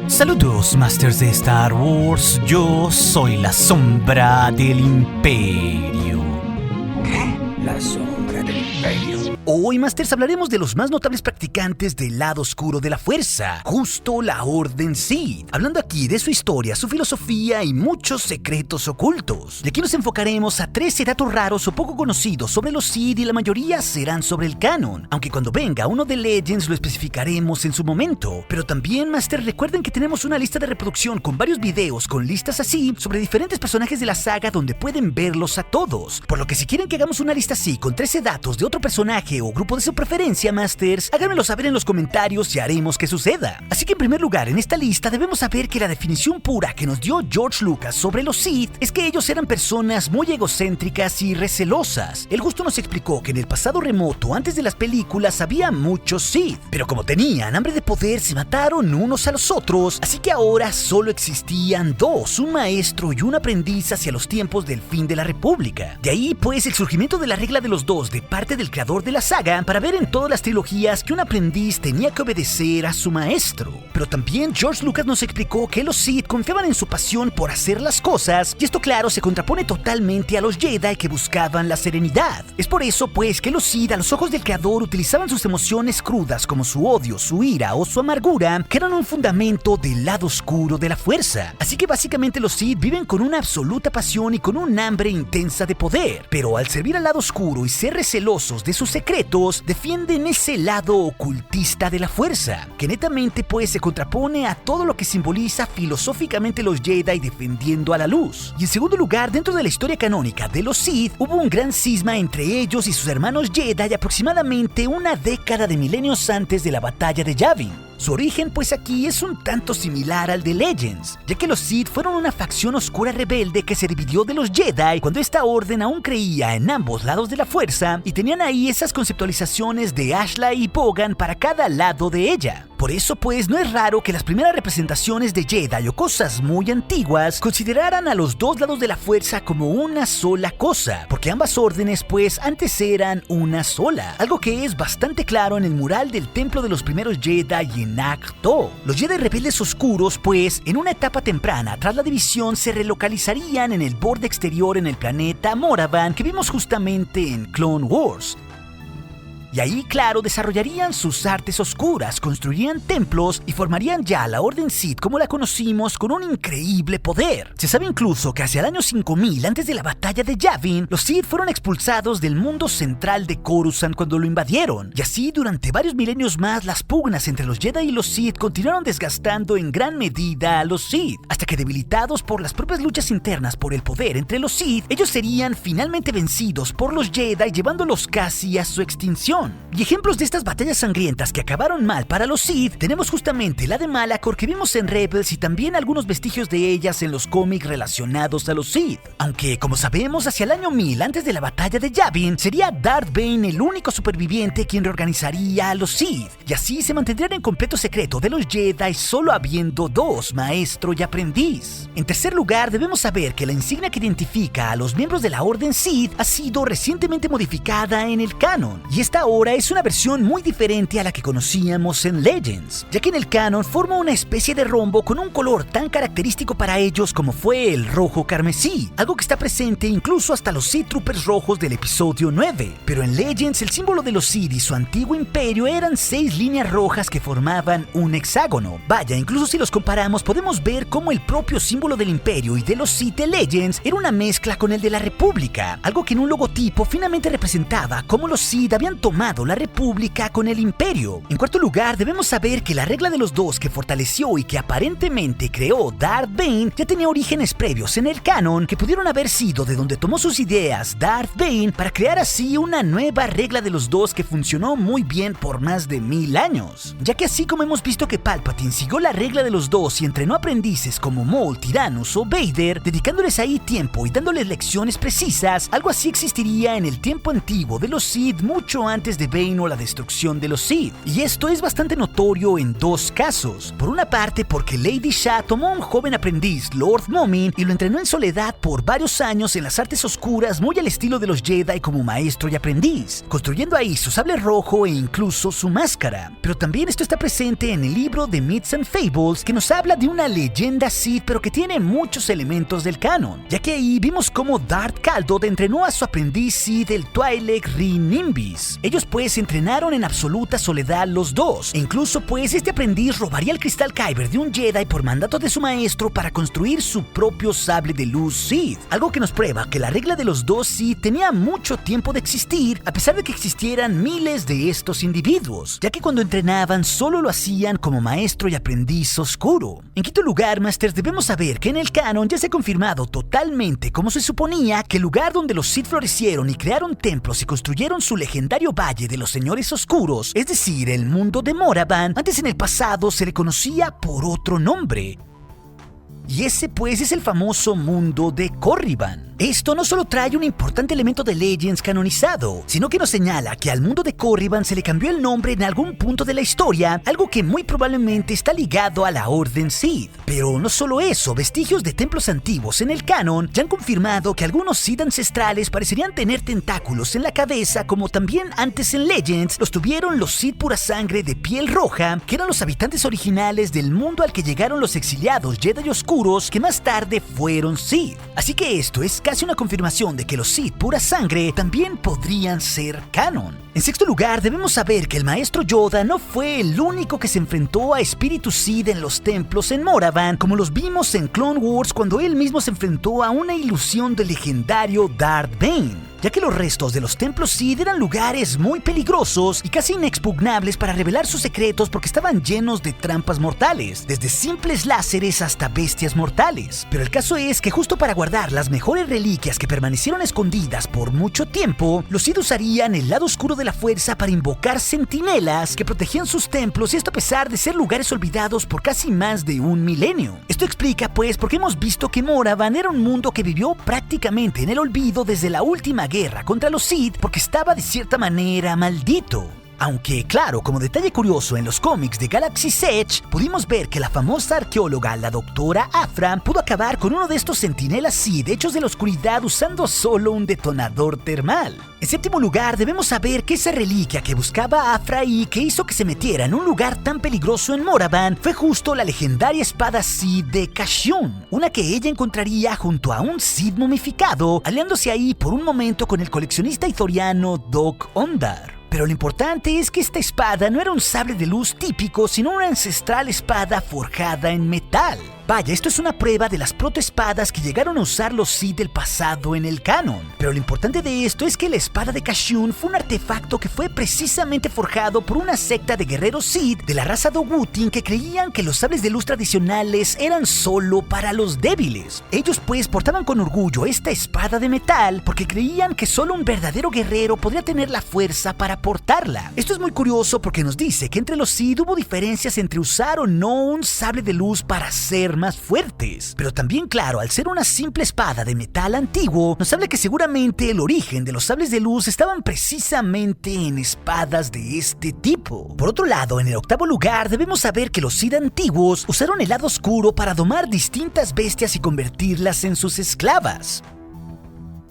Saludos, Masters de Star Wars. Yo soy la sombra del Imperio. ¿Qué? La sombra del Imperio. Hoy, Masters, hablaremos de los más notables practicantes del lado oscuro de la fuerza, justo la Orden Sith, hablando aquí de su historia, su filosofía y muchos secretos ocultos. Y aquí nos enfocaremos a 13 datos raros o poco conocidos sobre los Sith y la mayoría serán sobre el canon, aunque cuando venga uno de Legends lo especificaremos en su momento. Pero también, Masters, recuerden que tenemos una lista de reproducción con varios videos con listas así sobre diferentes personajes de la saga donde pueden verlos a todos, por lo que si quieren que hagamos una lista así con 13 datos de otro personaje o grupo de su preferencia, Masters, háganmelo saber en los comentarios y haremos que suceda. Así que en primer lugar, en esta lista debemos saber que la definición pura que nos dio George Lucas sobre los Sith es que ellos eran personas muy egocéntricas y recelosas. Él justo nos explicó que en el pasado remoto, antes de las películas, había muchos Sith, pero como tenían hambre de poder, se mataron unos a los otros, así que ahora solo existían dos, un maestro y un aprendiz hacia los tiempos del fin de la República. De ahí pues el surgimiento de la regla de los dos de parte del creador de la saga para ver en todas las trilogías que un aprendiz tenía que obedecer a su maestro. Pero también George Lucas nos explicó que los Sith confiaban en su pasión por hacer las cosas, y esto claro se contrapone totalmente a los Jedi que buscaban la serenidad. Es por eso pues que los Sith a los ojos del creador utilizaban sus emociones crudas como su odio, su ira o su amargura, que eran un fundamento del lado oscuro de la fuerza. Así que básicamente los Sith viven con una absoluta pasión y con un hambre intensa de poder, pero al servir al lado oscuro y ser recelosos de sus secretos, defienden ese lado ocultista de la fuerza, que netamente pues se contrapone a todo lo que simboliza filosóficamente los Jedi defendiendo a la luz. Y en segundo lugar, dentro de la historia canónica de los Sith, hubo un gran cisma entre ellos y sus hermanos Jedi aproximadamente una década de milenios antes de la batalla de Yavin. Su origen pues aquí es un tanto similar al de Legends, ya que los Sith fueron una facción oscura rebelde que se dividió de los Jedi cuando esta orden aún creía en ambos lados de la fuerza y tenían ahí esas conceptualizaciones de Ashla y Bogan para cada lado de ella. Por eso pues no es raro que las primeras representaciones de Jedi o cosas muy antiguas consideraran a los dos lados de la fuerza como una sola cosa, porque ambas órdenes pues antes eran una sola, algo que es bastante claro en el mural del templo de los primeros Jedi y en Ahch-To. Los Jedi rebeldes oscuros pues en una etapa temprana tras la división se relocalizarían en el borde exterior en el planeta Moravan que vimos justamente en Clone Wars. Y ahí, claro, desarrollarían sus artes oscuras, construirían templos y formarían ya la Orden Sith como la conocimos con un increíble poder. Se sabe incluso que hacia el año 5000, antes de la batalla de Yavin, los Sith fueron expulsados del mundo central de Coruscant cuando lo invadieron. Y así, durante varios milenios más, las pugnas entre los Jedi y los Sith continuaron desgastando en gran medida a los Sith, hasta que debilitados por las propias luchas internas por el poder entre los Sith, ellos serían finalmente vencidos por los Jedi, llevándolos casi a su extinción. Y ejemplos de estas batallas sangrientas que acabaron mal para los Sith tenemos justamente la de Malachor que vimos en Rebels y también algunos vestigios de ellas en los cómics relacionados a los Sith. Aunque, como sabemos, hacia el año 1000 antes de la batalla de Yavin, sería Darth Bane el único superviviente quien reorganizaría a los Sith, y así se mantendrían en completo secreto de los Jedi solo habiendo dos, maestro y aprendiz. En tercer lugar, debemos saber que la insignia que identifica a los miembros de la Orden Sith ha sido recientemente modificada en el canon, y esta ahora es una versión muy diferente a la que conocíamos en Legends, ya que en el canon forma una especie de rombo con un color tan característico para ellos como fue el rojo carmesí, algo que está presente incluso hasta los Sith Troopers rojos del episodio 9. Pero en Legends el símbolo de los Sith y su antiguo imperio eran 6 líneas rojas que formaban un hexágono. Vaya, incluso si los comparamos podemos ver cómo el propio símbolo del imperio y de los Sith de Legends era una mezcla con el de la República, algo que en un logotipo finalmente representaba cómo los Sith habían tomado la República con el Imperio. En cuarto lugar, debemos saber que la regla de los dos que fortaleció y que aparentemente creó Darth Bane ya tenía orígenes previos en el canon que pudieron haber sido de donde tomó sus ideas Darth Bane para crear así una nueva regla de los dos que funcionó muy bien por más de 1000 años. Ya que así como hemos visto que Palpatine siguió la regla de los dos y entrenó aprendices como Maul, Tyrannus o Vader, dedicándoles ahí tiempo y dándoles lecciones precisas, algo así existiría en el tiempo antiguo de los Sith mucho antes antes de Bane o la destrucción de los Sith. Y esto es bastante notorio en dos casos. Por una parte, porque Lady Shah tomó a un joven aprendiz, Lord Momin, y lo entrenó en soledad por varios años en las artes oscuras, muy al estilo de los Jedi como maestro y aprendiz, construyendo ahí su sable rojo e incluso su máscara. Pero también esto está presente en el libro de Myths and Fables, que nos habla de una leyenda Sith, pero que tiene muchos elementos del canon, ya que ahí vimos cómo Darth Caldot entrenó a su aprendiz Sith, el Twi'lek Rin Nimbis. Ellos pues entrenaron en absoluta soledad los dos, e incluso pues este aprendiz robaría el cristal Kyber de un Jedi por mandato de su maestro para construir su propio sable de luz Sith, algo que nos prueba que la regla de los dos Sith tenía mucho tiempo de existir, a pesar de que existieran miles de estos individuos, ya que cuando entrenaban solo lo hacían como maestro y aprendiz oscuro. En quinto lugar, Masters, debemos saber que en el canon ya se ha confirmado totalmente como se suponía que el lugar donde los Sith florecieron y crearon templos y construyeron su legendario Valle de los Señores Oscuros, es decir, el mundo de Moraban, antes en el pasado se le conocía por otro nombre. Y ese pues es el famoso mundo de Corriban. Esto no solo trae un importante elemento de Legends canonizado, sino que nos señala que al mundo de Corriban se le cambió el nombre en algún punto de la historia, algo que muy probablemente está ligado a la Orden Sith. Pero no solo eso, vestigios de templos antiguos en el canon ya han confirmado que algunos Sith ancestrales parecerían tener tentáculos en la cabeza, como también antes en Legends los tuvieron los Sith pura sangre de piel roja, que eran los habitantes originales del mundo al que llegaron los exiliados Jedi oscuros que más tarde fueron Sith. Así que esto es casi una confirmación de que los Sith pura sangre también podrían ser canon. En sexto lugar, debemos saber que el maestro Yoda no fue el único que se enfrentó a espíritus Sith en los templos en Moraban, como los vimos en Clone Wars cuando él mismo se enfrentó a una ilusión del legendario Darth Bane, ya que los restos de los templos Sith eran lugares muy peligrosos y casi inexpugnables para revelar sus secretos porque estaban llenos de trampas mortales, desde simples láseres hasta bestias mortales. Pero el caso es que justo para guardar las mejores reliquias que permanecieron escondidas por mucho tiempo, los Sith usarían el lado oscuro de la fuerza para invocar centinelas que protegían sus templos, y esto a pesar de ser lugares olvidados por casi más de un milenio. Esto explica pues por qué hemos visto que Moraban era un mundo que vivió prácticamente en el olvido desde la última guerra contra los Sith, porque estaba de cierta manera maldito. Aunque, claro, como detalle curioso, en los cómics de Galaxy's Edge pudimos ver que la famosa arqueóloga, la doctora Aphra, pudo acabar con uno de estos centinelas Sith hechos de la oscuridad usando solo un detonador termal. En séptimo lugar, debemos saber que esa reliquia que buscaba Aphra y que hizo que se metiera en un lugar tan peligroso en Moraban fue justo la legendaria espada Sith de Kashun, una que ella encontraría junto a un Sith momificado, aliándose ahí por un momento con el coleccionista ithoriano Doc Ondar. Pero lo importante es que esta espada no era un sable de luz típico, sino una ancestral espada forjada en metal. Vaya, esto es una prueba de las protoespadas que llegaron a usar los Sith del pasado en el canon. Pero lo importante de esto es que la espada de Kashun fue un artefacto que fue precisamente forjado por una secta de guerreros Sith de la raza Dogutin que creían que los sables de luz tradicionales eran solo para los débiles. Ellos pues portaban con orgullo esta espada de metal porque creían que solo un verdadero guerrero podría tener la fuerza para portarla. Esto es muy curioso porque nos dice que entre los Sith hubo diferencias entre usar o no un sable de luz para ser más fuertes. Pero también, claro, al ser una simple espada de metal antiguo, nos habla que seguramente el origen de los sables de luz estaban precisamente en espadas de este tipo. Por otro lado, en el octavo lugar, debemos saber que los Sith antiguos usaron el lado oscuro para domar distintas bestias y convertirlas en sus esclavas.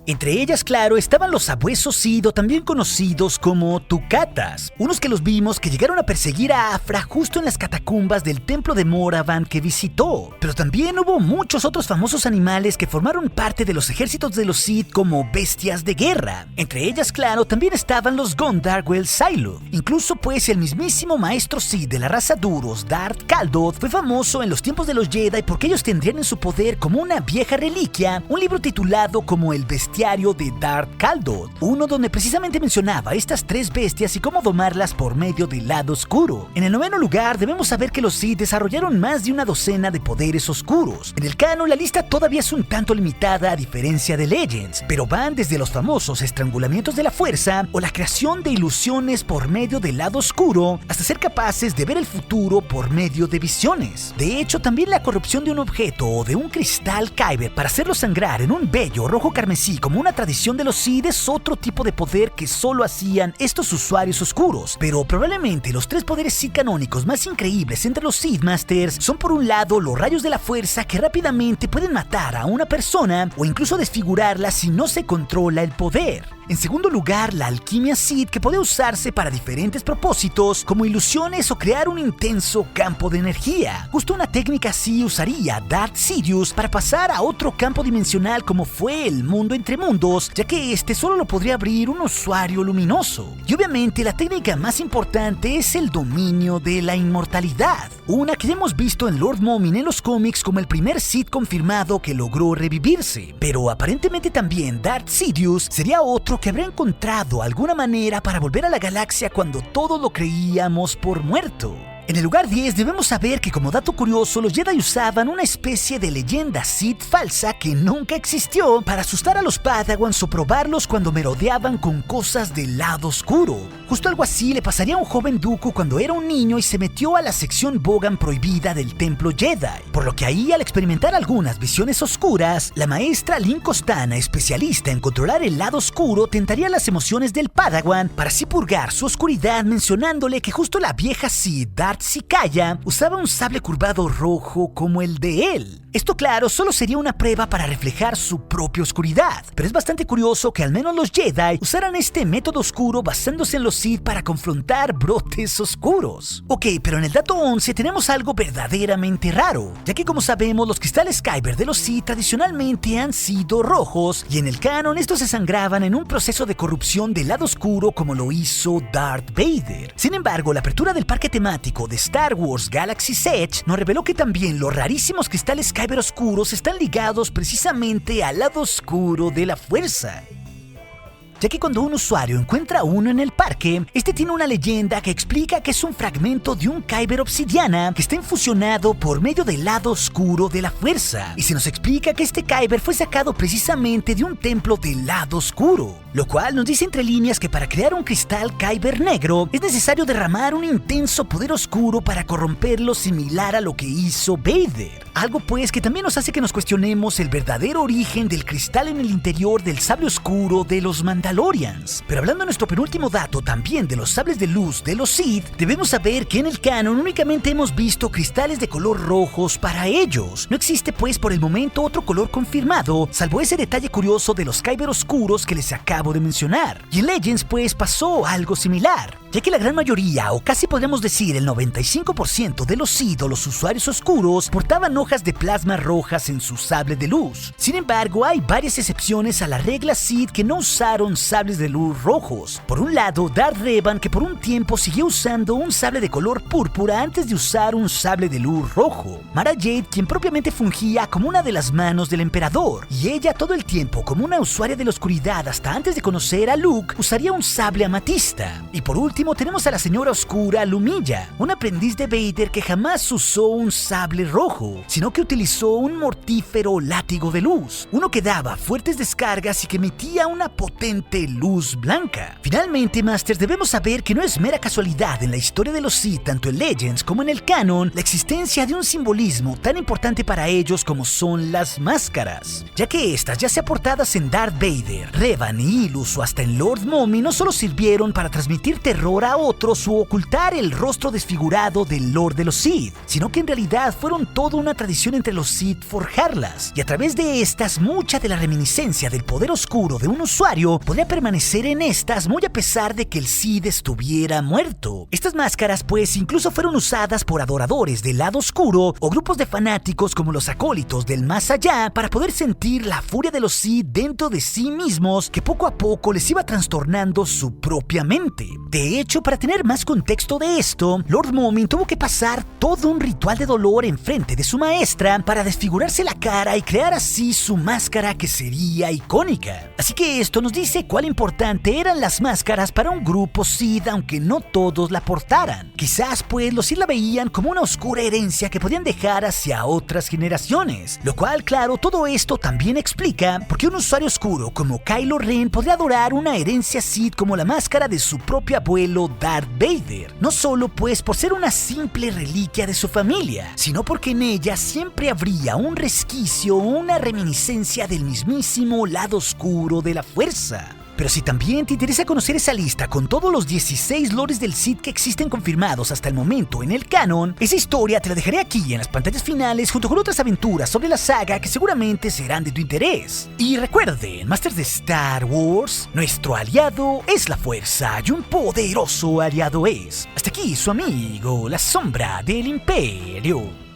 Entre ellas, claro, estaban los sabuesos Sith, o también conocidos como Tucatas, unos que los vimos que llegaron a perseguir a Aphra justo en las catacumbas del templo de Moraban que visitó. Pero también hubo muchos otros famosos animales que formaron parte de los ejércitos de los Sith como bestias de guerra. Entre ellas, claro, también estaban los Gondar o el Sailuth. Incluso pues el mismísimo maestro Sith de la raza Duros, Darth Caldot, fue famoso en los tiempos de los Jedi porque ellos tendrían en su poder como una vieja reliquia un libro titulado como el Bestiario de Darth Caldot, uno donde precisamente mencionaba estas tres bestias y cómo domarlas por medio del lado oscuro. En el noveno lugar, debemos saber que los Sith desarrollaron más de una docena de poderes oscuros. En el canon, la lista todavía es un tanto limitada a diferencia de Legends, pero van desde los famosos estrangulamientos de la fuerza o la creación de ilusiones por medio del lado oscuro, hasta ser capaces de ver el futuro por medio de visiones. De hecho, también la corrupción de un objeto o de un cristal Kyber para hacerlo sangrar en un bello rojo carmesí como una tradición de los Sith, es otro tipo de poder que solo hacían estos usuarios oscuros. Pero probablemente los tres poderes Sith canónicos más increíbles entre los Sith Masters son, por un lado, los rayos de la fuerza, que rápidamente pueden matar a una persona o incluso desfigurarla si no se controla el poder. En segundo lugar, la alquimia Sith, que puede usarse para diferentes propósitos, como ilusiones o crear un intenso campo de energía. Justo una técnica así usaría Darth Sidious para pasar a otro campo dimensional como fue el mundo entre mundos, ya que este solo lo podría abrir un usuario luminoso. Y obviamente la técnica más importante es el dominio de la inmortalidad, una que ya hemos visto en Lord Moomin en los cómics como el primer Sith confirmado que logró revivirse. Pero aparentemente también Darth Sidious sería otro que habrá encontrado alguna manera para volver a la galaxia cuando todos lo creíamos por muerto. En el lugar 10 debemos saber que, como dato curioso, los Jedi usaban una especie de leyenda Sith falsa que nunca existió para asustar a los Padawans o probarlos cuando merodeaban con cosas del lado oscuro. Justo algo así le pasaría a un joven Dooku cuando era un niño y se metió a la sección Bogan prohibida del templo Jedi, por lo que ahí, al experimentar algunas visiones oscuras, la maestra Lin Costana, especialista en controlar el lado oscuro, tentaría las emociones del Padawan para así purgar su oscuridad, mencionándole que justo la vieja Sith Darth Sikaya usaba un sable curvado rojo como el de él. Esto, claro, solo sería una prueba para reflejar su propia oscuridad, pero es bastante curioso que al menos los Jedi usaran este método oscuro basándose en los Sith para confrontar brotes oscuros. Ok, pero en el dato 11 tenemos algo verdaderamente raro, ya que, como sabemos, los cristales Kyber de los Sith tradicionalmente han sido rojos, y en el canon estos se sangraban en un proceso de corrupción del lado oscuro como lo hizo Darth Vader. Sin embargo, la apertura del parque temático de Star Wars Galaxy's Edge nos reveló que también los rarísimos cristales Kyber oscuros están ligados precisamente al lado oscuro de la fuerza, ya que cuando un usuario encuentra uno en el parque, este tiene una leyenda que explica que es un fragmento de un Kyber obsidiana que está infusionado por medio del lado oscuro de la fuerza, y se nos explica que este Kyber fue sacado precisamente de un templo del lado oscuro, lo cual nos dice entre líneas que para crear un cristal Kyber negro es necesario derramar un intenso poder oscuro para corromperlo, similar a lo que hizo Vader. Algo pues que también nos hace que nos cuestionemos el verdadero origen del cristal en el interior del sable oscuro de los Mandalorians. Pero hablando de nuestro penúltimo dato también de los sables de luz de los Sith, debemos saber que en el canon únicamente hemos visto cristales de color rojos para ellos. No existe pues por el momento otro color confirmado, salvo ese detalle curioso de los Kyber oscuros que les acabo de mencionar. Y en Legends pues pasó algo similar, ya que la gran mayoría, o casi podríamos decir el 95% de los Sith o los usuarios oscuros, portaban hojas de plasma rojas en su sable de luz. Sin embargo, hay varias excepciones a la regla Sith que no usaron sables de luz rojos. Por un lado, Darth Revan, que por un tiempo siguió usando un sable de color púrpura antes de usar un sable de luz rojo. Mara Jade, quien propiamente fungía como una de las manos del emperador, y ella todo el tiempo como una usuaria de la oscuridad hasta antes de conocer a Luke, usaría un sable amatista. Y por último tenemos a la señora oscura Lumiya, un aprendiz de Vader que jamás usó un sable rojo, sino que utilizó un mortífero látigo de luz, uno que daba fuertes descargas y que emitía una potente luz blanca. Finalmente, Masters, debemos saber que no es mera casualidad en la historia de los Sith, tanto en Legends como en el canon, la existencia de un simbolismo tan importante para ellos como son las máscaras, ya que estas, ya sea portadas en Darth Vader, Revan y Ilus o hasta en Lord Moomin, no solo sirvieron para transmitir terror a otros u ocultar el rostro desfigurado del Lord de los Sith, sino que en realidad fueron toda una tradición entre los Sith forjarlas, y a través de estas mucha de la reminiscencia del poder oscuro de un usuario podría permanecer en estas muy a pesar de que el Sith estuviera muerto. Estas máscaras pues incluso fueron usadas por adoradores del lado oscuro o grupos de fanáticos como los acólitos del más allá para poder sentir la furia de los Sith dentro de sí mismos, que poco a poco les iba trastornando su propia mente. De hecho, para tener más contexto de esto, Lord Moomin tuvo que pasar todo un ritual de dolor en frente de su maestra para desfigurarse la cara y crear así su máscara, que sería icónica. Así que esto nos dice cuán importante eran las máscaras para un grupo Sith, aunque no todos la portaran. Quizás pues los Sith la veían como una oscura herencia que podían dejar hacia otras generaciones, lo cual, claro, todo esto también explica por qué un usuario oscuro como Kylo Ren podría adorar una herencia Sith como la máscara de su propia abuela abuelo Darth Vader. No solo pues por ser una simple reliquia de su familia, sino porque en ella siempre habría un resquicio o una reminiscencia del mismísimo lado oscuro de la fuerza. Pero si también te interesa conocer esa lista con todos los 16 lores del Sith que existen confirmados hasta el momento en el canon, esa historia te la dejaré aquí en las pantallas finales junto con otras aventuras sobre la saga que seguramente serán de tu interés. Y recuerden, Masters de Star Wars, nuestro aliado es la fuerza y un poderoso aliado es. Hasta aquí su amigo, la sombra del Imperio.